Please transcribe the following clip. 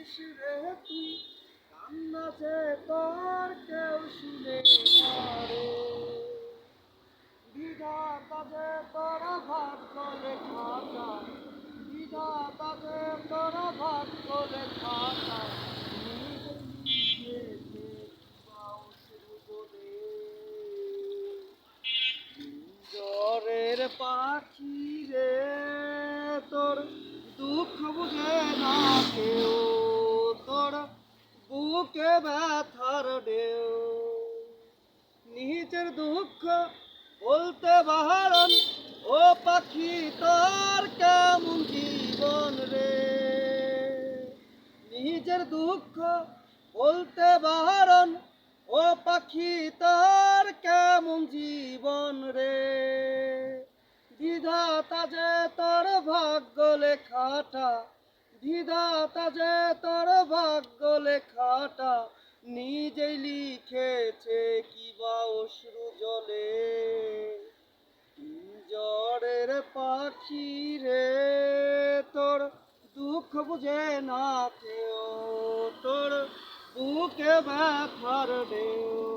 কাঁদিস রে তুই, কান্না যে তোর কেউ শুনে না রে। বিধাতা যে তোর ভাগ্য লেখাটা, বিধাতা যে তোর ভাগ্য লেখাটা, নিজে লিখেছে বাউসুর বলে। জ্বরের পাখি রে তোর দুঃখ বুঝে না কেউ, তোর বুকে ব্যথার ঢেউ। নিজের দুঃখ বলতে বারণ, ও পাখি তোর কেমন জীবন রে। নিজের দুঃখ বলতে বারণ, ও পাখি তোর কেমন জীবন রে। বিধাতা যে তোর ভাগ্য লেখাটা, বিধাতা যে তোর ভাগ্য লেখাটা, নিজেই লিখেছে কিবা অশ্রু জলে। জ্বরের পাখি রে তোর দুঃখ বুঝে না কেউ, তোর বুকে ব্যথার ঢেউ।